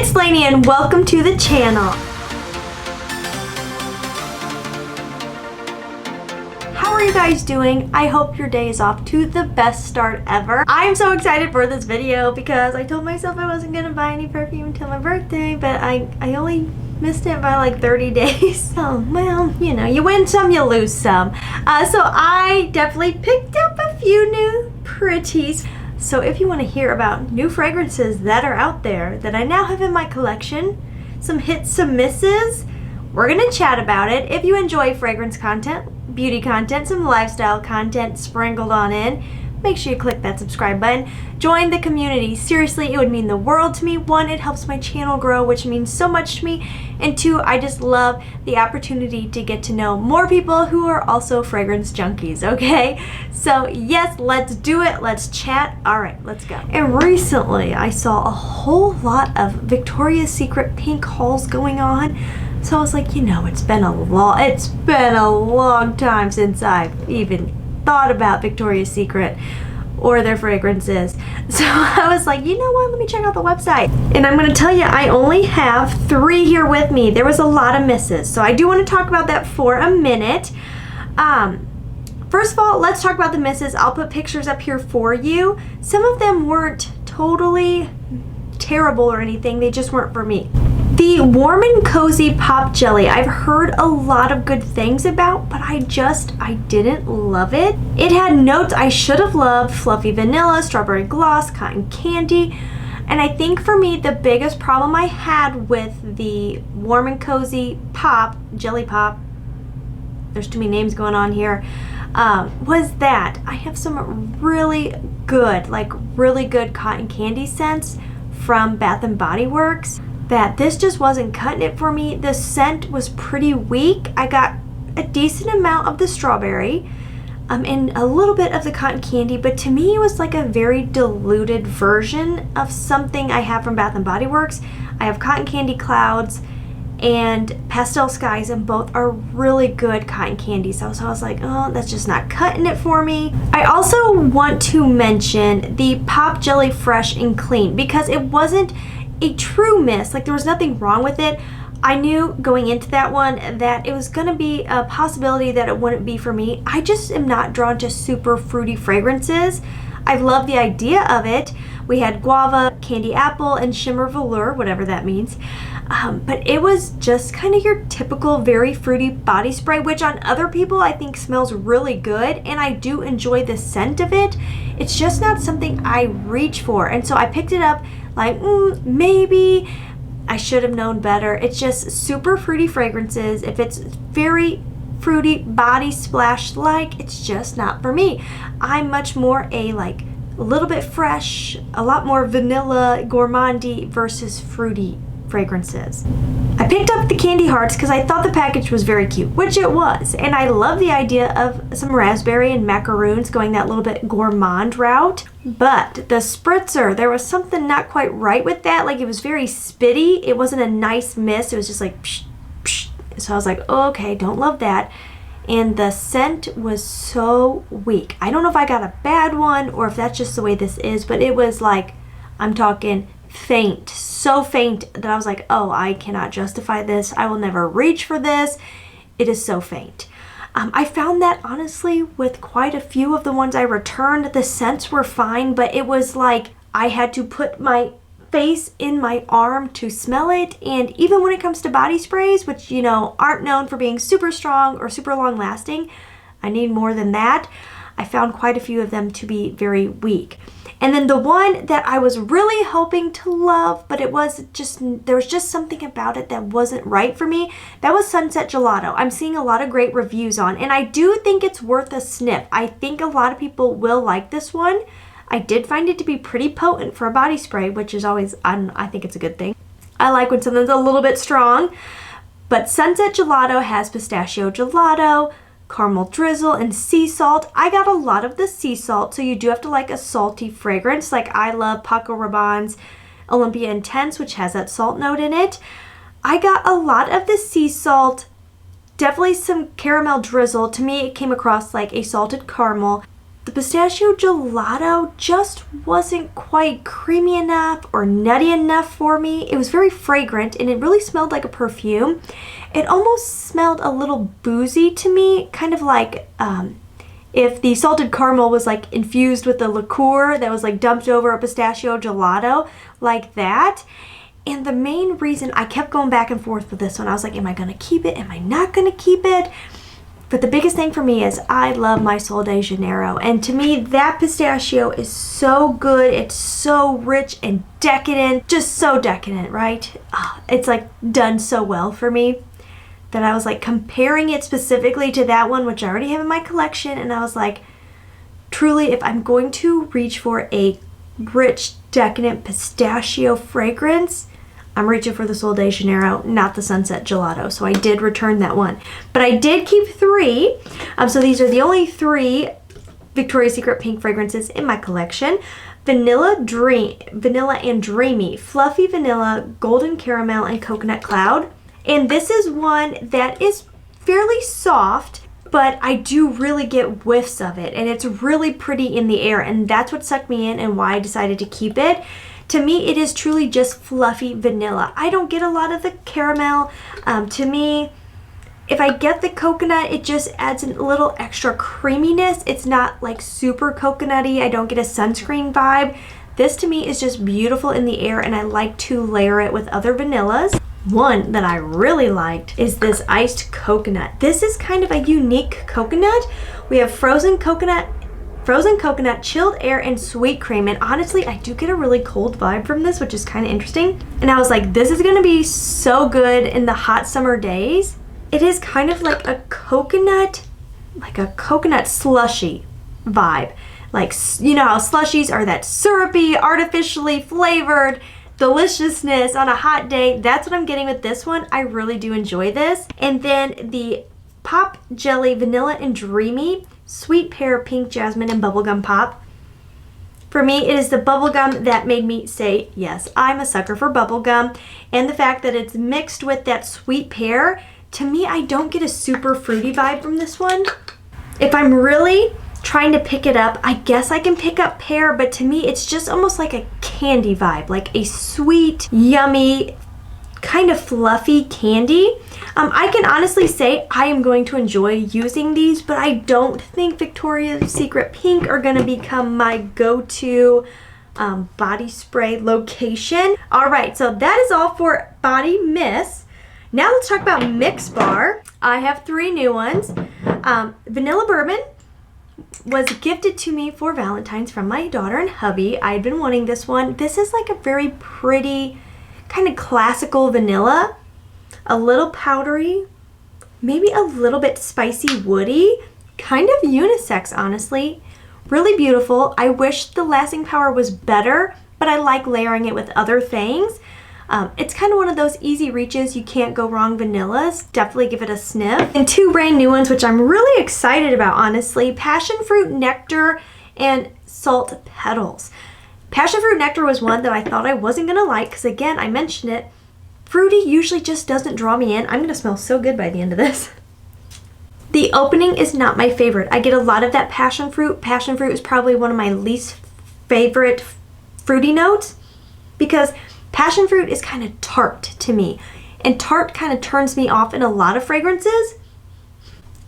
It's Laynie and welcome to the channel. How are you guys doing? I hope your day is off to the best start ever. I'm so excited for this video because I told myself I wasn't gonna buy any perfume until my birthday, but I only missed it by like 30 days. So, well, you know, you win some, you lose some. So I definitely picked up a few new pretties. So if you want to hear about new fragrances that are out there that I now have in my collection, some hits, some misses, we're gonna chat about it. If you enjoy fragrance content, beauty content, some lifestyle content sprinkled on in, make sure you click that subscribe button. Join the community. Seriously, it would mean the world to me. One, it helps my channel grow, which means so much to me. And two, I just love the opportunity to get to know more people who are also fragrance junkies, okay? So yes, let's do it. Let's chat. All right, let's go. And recently, I saw a whole lot of Victoria's Secret pink hauls going on. So I was like, you know, it's been a long time since I've even thought about Victoria's Secret or their fragrances. So I was like, you know what, let me check out the website. And I'm gonna tell you, I only have 3 here with me. There was a lot of misses, so I do want to talk about that for a minute. First of all, let's talk about the misses. I'll put pictures up here for you. Some of them weren't totally terrible or anything, they just weren't for me. The Warm and Cozy Pop Jelly, I've heard a lot of good things about, but I didn't love it. It had notes I should have loved: fluffy vanilla, strawberry gloss, cotton candy. And I think for me, the biggest problem I had with the Warm and Cozy Pop, Jelly Pop, there's too many names going on here, was that I have some really good cotton candy scents from Bath and Body Works, that this just wasn't cutting it for me. The scent was pretty weak. I got a decent amount of the strawberry and a little bit of the cotton candy, but to me it was like a very diluted version of something I have from Bath and Body Works. I have Cotton Candy Clouds and Pastel Skies, and both are really good cotton candies. So I was like, oh, that's just not cutting it for me. I also want to mention the Pop Jelly Fresh and Clean because it wasn't a true miss. Like, there was nothing wrong with it. I knew going into that one that it was going to be a possibility that it wouldn't be for me. I just am not drawn to super fruity fragrances. I love the idea of it. We had guava, candy apple, and shimmer velour, whatever that means. But it was just kind of your typical very fruity body spray, which on other people I think smells really good, and I do enjoy the scent of it. It's just not something I reach for, and so I picked it up like, maybe I should have known better. It's just super fruity fragrances. If it's very fruity body splash like, it's just not for me. I'm much more a little bit fresh, a lot more vanilla gourmandy versus fruity fragrances. I picked up the candy hearts because I thought the package was very cute, which it was, and I love the idea of some raspberry and macaroons going that little bit gourmand route. But the spritzer, there was something not quite right with that. Like, it was very spitty. It wasn't a nice mist. It was just like psh, psh. So I was like, oh, okay, don't love that. And the scent was so weak. I don't know if I got a bad one or if that's just the way this is, but it was like, I'm talking faint, so faint that I was like, oh, I cannot justify this. I will never reach for this. It is so faint. I found that honestly with quite a few of the ones I returned, the scents were fine, but it was like I had to put my face in my arm to smell it. And even when it comes to body sprays, which, you know, aren't known for being super strong or super long lasting, I need more than that. I found quite a few of them to be very weak. And then the one that I was really hoping to love, but there was just something about it that wasn't right for me, that was Sunset Gelato. I'm seeing a lot of great reviews on, and I do think it's worth a sniff. I think a lot of people will like this one. I did find it to be pretty potent for a body spray, which is always, I think it's a good thing. I like when something's a little bit strong. But Sunset Gelato has pistachio gelato, caramel drizzle, and sea salt. I got a lot of the sea salt, so you do have to like a salty fragrance. Like, I love Paco Rabanne's Olympia Intense, which has that salt note in it. I got a lot of the sea salt, definitely some caramel drizzle. To me, it came across like a salted caramel. the pistachio gelato just wasn't quite creamy enough or nutty enough for me. It was very fragrant and it really smelled like a perfume. It almost smelled a little boozy to me, kind of like if the salted caramel was like infused with a liqueur that was like dumped over a pistachio gelato, like that. And the main reason I kept going back and forth with this one, I was like, am I gonna keep it? Am I not gonna keep it? But the biggest thing for me is I love my Sol de Janeiro. And to me, that pistachio is so good. It's so rich and decadent. Just so decadent, right? It's like done so well for me that I was like comparing it specifically to that one, which I already have in my collection. And I was like, truly, if I'm going to reach for a rich, decadent pistachio fragrance, I'm reaching for the Sol de Janeiro, not the Sunset Gelato. So I did return that one. But I did keep 3. So these are the only 3 Victoria's Secret pink fragrances in my collection. Vnlla and Dreamy, Fluffy Vanilla, Golden Caramel, and Coconut Cloud. And this is one that is fairly soft, but I do really get whiffs of it. And it's really pretty in the air. And that's what sucked me in and why I decided to keep it. To me, it is truly just fluffy vanilla. I don't get a lot of the caramel. To me, if I get the coconut, it just adds a little extra creaminess. It's not like super coconutty. I don't get a sunscreen vibe. This to me is just beautiful in the air, and I like to layer it with other vanillas. One that I really liked is this iced coconut. This is kind of a unique coconut. We have frozen coconut, chilled air, and sweet cream. And honestly, I do get a really cold vibe from this, which is kind of interesting. And I was like, this is gonna be so good in the hot summer days. It is kind of like a coconut slushy vibe. Like, you know how slushies are that syrupy, artificially flavored deliciousness on a hot day. That's what I'm getting with this one. I really do enjoy this. And then the Pop Jelly Vanilla and Dreamy Sweet Pear Pink Jasmine and Bubblegum Pop. For me, it is the bubblegum that made me say, yes, I'm a sucker for bubblegum. And the fact that it's mixed with that sweet pear, to me, I don't get a super fruity vibe from this one. If I'm really trying to pick it up, I guess I can pick up pear, but to me, it's just almost like a candy vibe, like a sweet, yummy, kind of fluffy candy. I can honestly say I am going to enjoy using these, but I don't think Victoria's Secret Pink are going to become my go-to body spray location. All right, so that is all for Body Mist. Now let's talk about Mix Bar. I have 3 new ones. Vanilla Bourbon was gifted to me for Valentine's from my daughter and hubby. I had been wanting this one. This is like a very pretty, kind of classical vanilla, a little powdery, maybe a little bit spicy woody, kind of unisex, honestly. Really beautiful. I wish the lasting power was better, but I like layering it with other things. It's kind of one of those easy reaches, you can't go wrong vanillas. Definitely give it a sniff. And 2 brand new ones, which I'm really excited about, honestly. Passion Fruit Nectar and Salt Petals. Passion Fruit Nectar was one that I thought I wasn't going to like because, again, I mentioned it. Fruity usually just doesn't draw me in. I'm going to smell so good by the end of this. The opening is not my favorite. I get a lot of that passion fruit. Passion fruit is probably one of my least favorite fruity notes because passion fruit is kind of tart to me. And tart kind of turns me off in a lot of fragrances.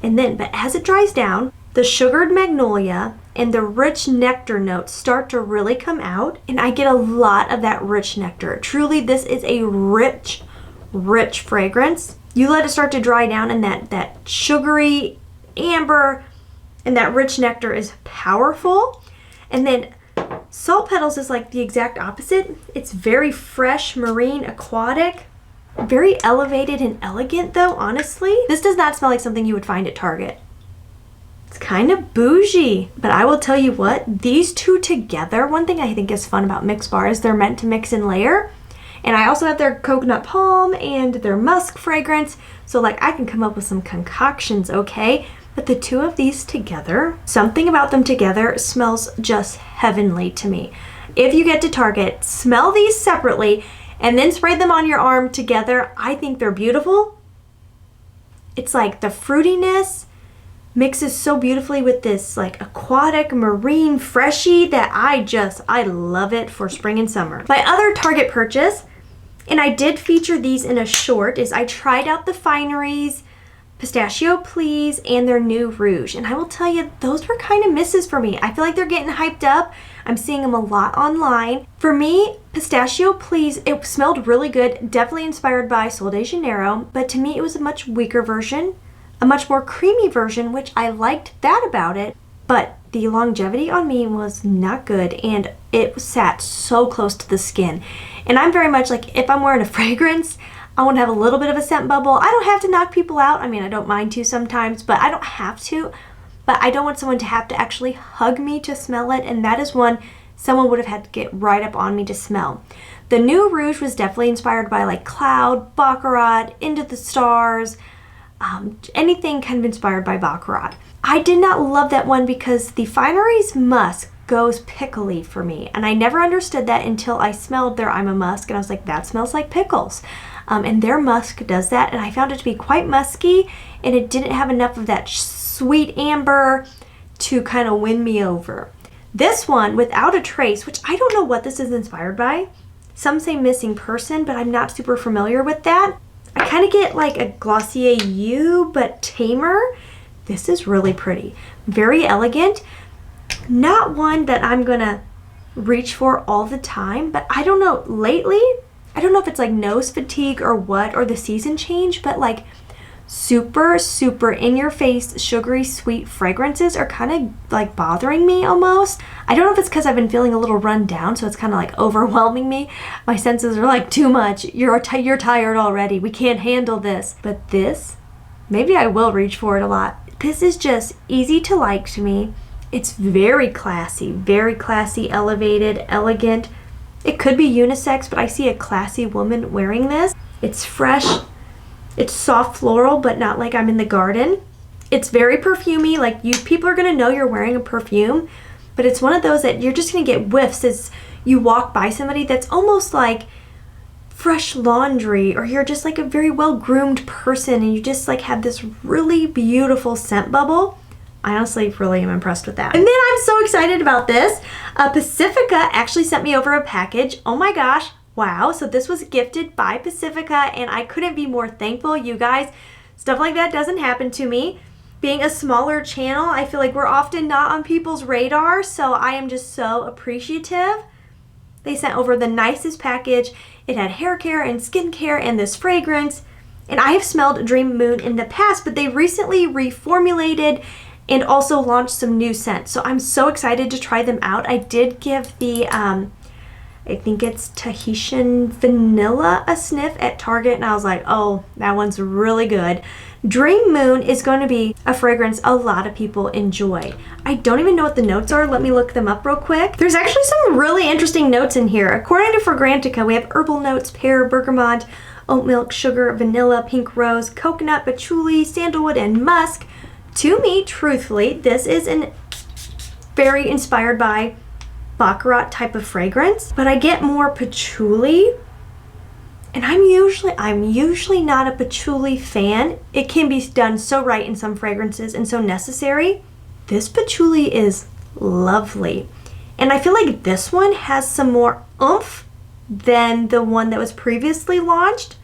But as it dries down, the sugared magnolia and the rich nectar notes start to really come out, and I get a lot of that rich nectar. Truly, this is a rich, rich fragrance. You let it start to dry down, and that sugary amber and that rich nectar is powerful. And then Salt Petals is like the exact opposite. It's very fresh, marine, aquatic, very elevated and elegant though, honestly. This does not smell like something you would find at Target. It's kind of bougie, but I will tell you what, these 2 together, one thing I think is fun about Mix Bar is they're meant to mix and layer. And I also have their coconut palm and their musk fragrance. So like I can come up with some concoctions, okay? But the 2 of these together, something about them together smells just heavenly to me. If you get to Target, smell these separately and then spray them on your arm together. I think they're beautiful. It's like the fruitiness mixes so beautifully with this like aquatic marine freshy that I love it for spring and summer. My other Target purchase, and I did feature these in a short, is I tried out the Fineries Pistachio Please and their new Rouge. And I will tell you, those were kind of misses for me. I feel like they're getting hyped up. I'm seeing them a lot online. For me, Pistachio Please, it smelled really good, definitely inspired by Sol de Janeiro, but to me it was a much weaker version, a much more creamy version, which I liked that about it, but the longevity on me was not good, and it sat so close to the skin. And I'm very much like, if I'm wearing a fragrance, I want to have a little bit of a scent bubble. I don't have to knock people out. I mean, I don't mind to sometimes, but I don't have to. But I don't want someone to have to actually hug me to smell it, and that is one someone would have had to get right up on me to smell. The new Rouge was definitely inspired by like Cloud, Baccarat, Into the Stars, anything kind of inspired by Baccarat. I did not love that one because the Fineries musk goes pickly for me, and I never understood that until I smelled their I'm a Musk, and I was like, that smells like pickles. And their musk does that, and I found it to be quite musky, and it didn't have enough of that sweet amber to kind of win me over. This one, Without a Trace, which I don't know what this is inspired by. Some say Missing Person, but I'm not super familiar with that. I kind of get like a Glossier You, but tamer. This is really pretty. Very elegant. Not one that I'm gonna reach for all the time, but I don't know, lately, I don't know if it's like nose fatigue or what, or the season change, but like super, super in your face, sugary, sweet fragrances are kind of like bothering me almost. I don't know if it's because I've been feeling a little run down, so it's kind of like overwhelming me. My senses are like, too much. You're tired already. We can't handle this. But this, maybe I will reach for it a lot. This is just easy to like to me. It's very classy, elevated, elegant. It could be unisex, but I see a classy woman wearing this. It's fresh. It's soft floral, but not like I'm in the garden. It's very perfumey, like people are gonna know you're wearing a perfume, but it's one of those that you're just gonna get whiffs as you walk by somebody that's almost like fresh laundry, or you're just like a very well-groomed person and you just like have this really beautiful scent bubble. I honestly really am impressed with that. And then I'm so excited about this. Pacifica actually sent me over a package. Oh my gosh, wow. So this was gifted by Pacifica, and I couldn't be more thankful. You guys, stuff like that doesn't happen to me. Being a smaller channel, I feel like we're often not on people's radar, so I am just so appreciative. They sent over the nicest package. It had hair care and skincare and this fragrance. And I have smelled Dream Moon in the past, but they recently reformulated and also launched some new scents. So I'm so excited to try them out. I did give the, I think it's Tahitian Vanilla a sniff at Target, and I was like, oh, that one's really good. Dream Moon is going to be a fragrance a lot of people enjoy. I don't even know what the notes are. Let me look them up real quick. There's actually some really interesting notes in here. According to Fragrantica, we have herbal notes, pear, bergamot, oat milk, sugar, vanilla, pink rose, coconut, patchouli, sandalwood, and musk. To me, truthfully, this is very inspired by Baccarat type of fragrance, but I get more patchouli, and I'm usually not a patchouli fan. It can be done so right in some fragrances and so necessary. This patchouli is lovely, and I feel like this one has some more oomph than the one that was previously launched.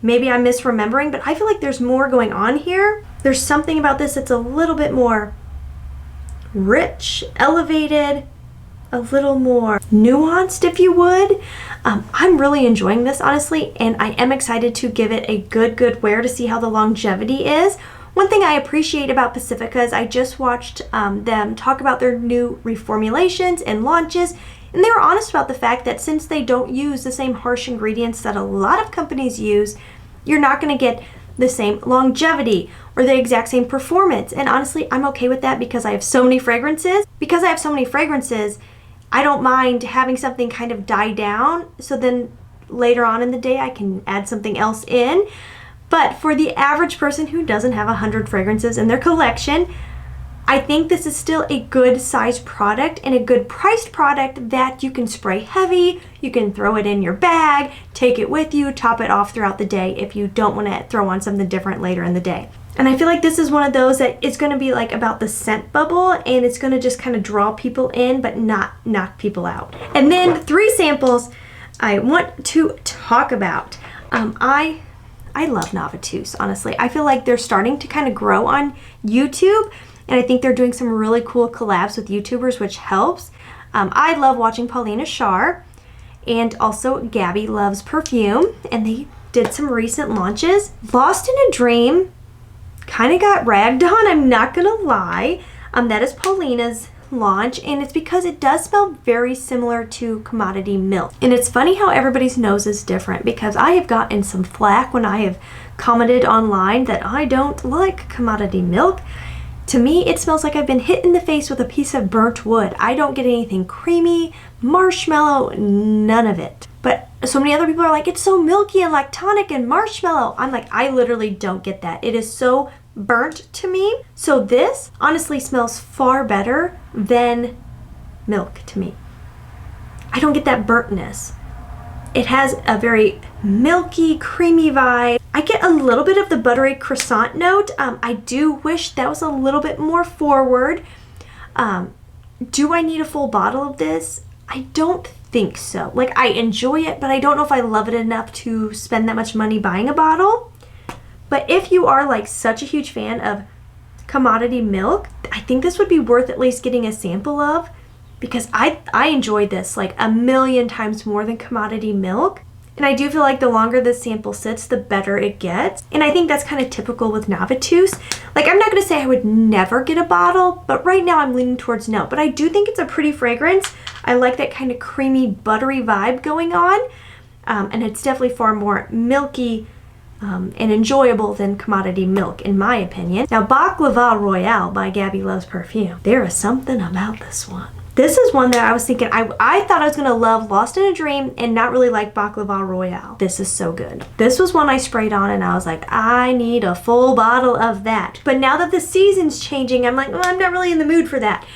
Maybe I'm misremembering, but I feel like there's more going on here. There's something about this that's a little bit more rich, elevated, a little more nuanced, if you would. I'm really enjoying this, honestly, and I am excited to give it a good wear to see how the longevity is. One thing I appreciate about Pacifica is I just watched them talk about their new reformulations and launches, and they were honest about the fact that since they don't use the same harsh ingredients that a lot of companies use, you're not going to get the same longevity or the exact same performance. And honestly, I'm okay with that because I have so many fragrances. Because I have so many fragrances, I don't mind having something kind of die down, so then later on in the day I can add something else in. But for the average person who doesn't have 100 fragrances in their collection, I think this is still a good sized product and a good priced product that you can spray heavy, you can throw it in your bag, take it with you, top it off throughout the day if you don't want to throw on something different later in the day. And I feel like this is one of those that it's going to be like about the scent bubble, and it's going to just kind of draw people in but not knock people out. And then 3 samples I want to talk about. I love Navitus, honestly. I feel like they're starting to kind of grow on YouTube, and I think they're doing some really cool collabs with YouTubers, which helps. I love watching Paulina Shar, and also Gabby loves Perfume, and they did some recent launches. Lost in a Dream kind of got ragged on, I'm not gonna lie. That is Paulina's launch, and it's because it does smell very similar to commodity milk. And it's funny how everybody's nose is different, because I have gotten some flack when I have commented online that I don't like commodity milk. To me, it smells like I've been hit in the face with a piece of burnt wood. I don't get anything creamy, marshmallow, none of it. But so many other people are like, it's so milky and lactonic and marshmallow. I'm like, I literally don't get that. It is so burnt to me. So this honestly smells far better than milk to me. I don't get that burntness. It has a very milky, creamy vibe. I get a little bit of the buttery croissant note. I do wish that was a little bit more forward. Do I need a full bottle of this? I don't think so. Like, I enjoy it, but I don't know if I love it enough to spend that much money buying a bottle. But if you are like such a huge fan of commodity milk, I think this would be worth at least getting a sample of, because I enjoyed this like a million times more than commodity milk. And I do feel like the longer this sample sits, the better it gets. And I think that's kind of typical with Navitus. Like, I'm not going to say I would never get a bottle, but right now I'm leaning towards no. But I do think it's a pretty fragrance. I like that kind of creamy, buttery vibe going on. And it's definitely far more milky and enjoyable than commodity milk, in my opinion. Now, Baklava Royale by Gabby Loves Perfume. There is something about this one. This is one that I was thinking, I thought I was going to love Lost in a Dream and not really like Baklava Royale. This is so good. This was one I sprayed on and I was like, I need a full bottle of that. But now that the season's changing, I'm like, well, I'm not really in the mood for that.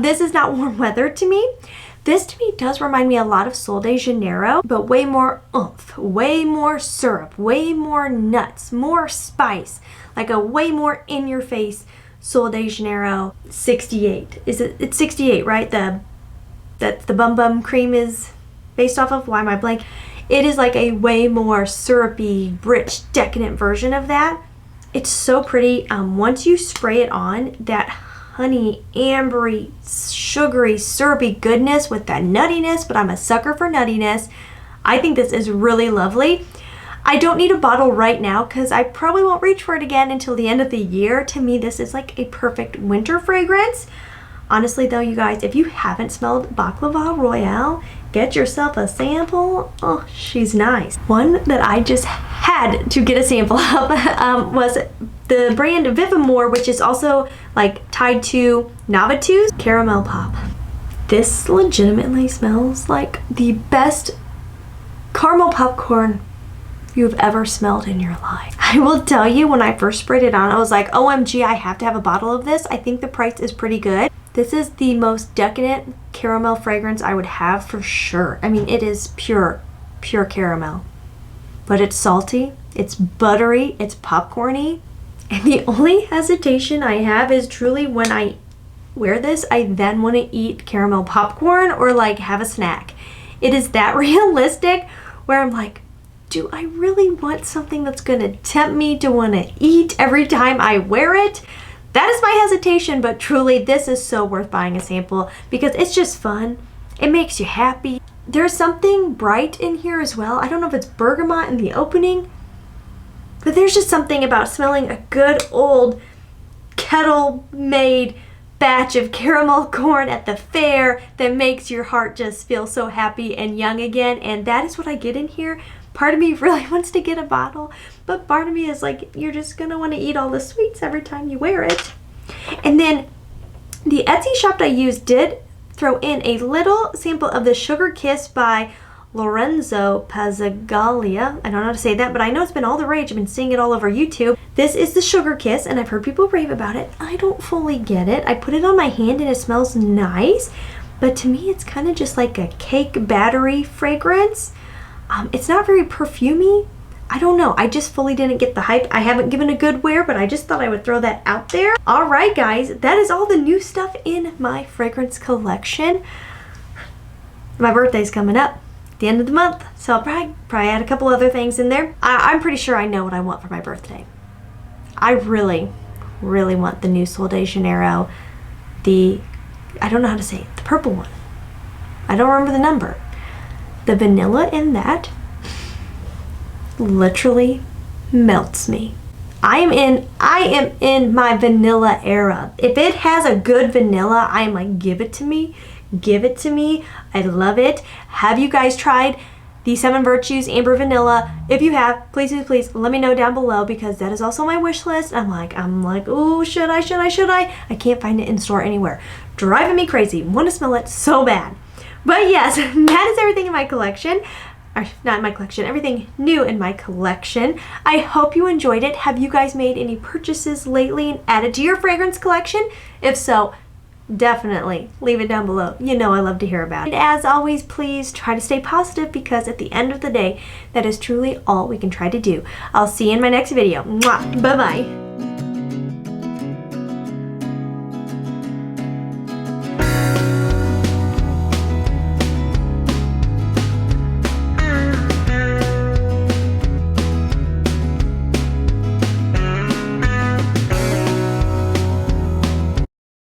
This is not warm weather to me. This to me does remind me a lot of Sol de Janeiro, but way more oomph, way more syrup, way more nuts, more spice, like a way more in-your-face Sol de Janeiro 68. It's 68, right? That the Bum Bum cream is based off of. Why am I blank? It is like a way more syrupy, rich, decadent version of that. It's so pretty. Once you spray it on, that honey, ambery, sugary, syrupy goodness with that nuttiness, but I'm a sucker for nuttiness. I think this is really lovely. I don't need a bottle right now because I probably won't reach for it again until the end of the year. To me, this is like a perfect winter fragrance. Honestly though, you guys, if you haven't smelled Baklava Royale, get yourself a sample. Oh, she's nice. One that I just had to get a sample of was the brand Vivamore, which is also like tied to Navitus Caramel Pop. This legitimately smells like the best caramel popcorn you've ever smelled in your life. I will tell you, when I first sprayed it on, I was like, OMG, I have to have a bottle of this. I think the price is pretty good. This is the most decadent caramel fragrance I would have for sure. I mean, it is pure caramel. But it's salty, it's buttery, it's popcorny. And the only hesitation I have is truly when I wear this, I then want to eat caramel popcorn or like have a snack. It is that realistic where I'm like, do I really want something that's going to tempt me to want to eat every time I wear it? That is my hesitation, but truly this is so worth buying a sample because it's just fun. It makes you happy. There's something bright in here as well. I don't know if it's bergamot in the opening, but there's just something about smelling a good old kettle-made batch of caramel corn at the fair that makes your heart just feel so happy and young again, and that is what I get in here. Part of me really wants to get a bottle, but part of me is like, you're just gonna want to eat all the sweets every time you wear it. And then the Etsy shop I used did throw in a little sample of the Sugar Kiss by Lorenzo Pazzaglia. I don't know how to say that, but I know it's been all the rage. I've been seeing it all over YouTube. This is the Sugar Kiss, and I've heard people rave about it. I don't fully get it. I put it on my hand and it smells nice, but to me it's kind of just like a cake battery fragrance. It's not very perfumey. I don't know. I just fully didn't get the hype. I haven't given a good wear, but I just thought I would throw that out there. All right, guys, that is all the new stuff in my fragrance collection. My birthday's coming up at the end of the month, so I'll probably add a couple other things in there. I'm pretty sure I know what I want for my birthday. I really, really want the new Sol de Janeiro, I don't know how to say it, the purple one. I don't remember the number. The vanilla in that literally melts me. I am in my vanilla era. If it has a good vanilla, I'm like, give it to me. Give it to me. I love it. Have you guys tried the 7 Virtues Amber Vanilla? If you have, please, please, please let me know down below, because that is also my wish list. I'm like, oh, should I? I can't find it in store anywhere. Driving me crazy. Want to smell it so bad. But yes, that is everything in my collection. Or not in my collection, everything new in my collection. I hope you enjoyed it. Have you guys made any purchases lately and added to your fragrance collection? If so, definitely leave it down below. You know I love to hear about it. And as always, please try to stay positive, because at the end of the day, that is truly all we can try to do. I'll see you in my next video. Mwah. Bye-bye.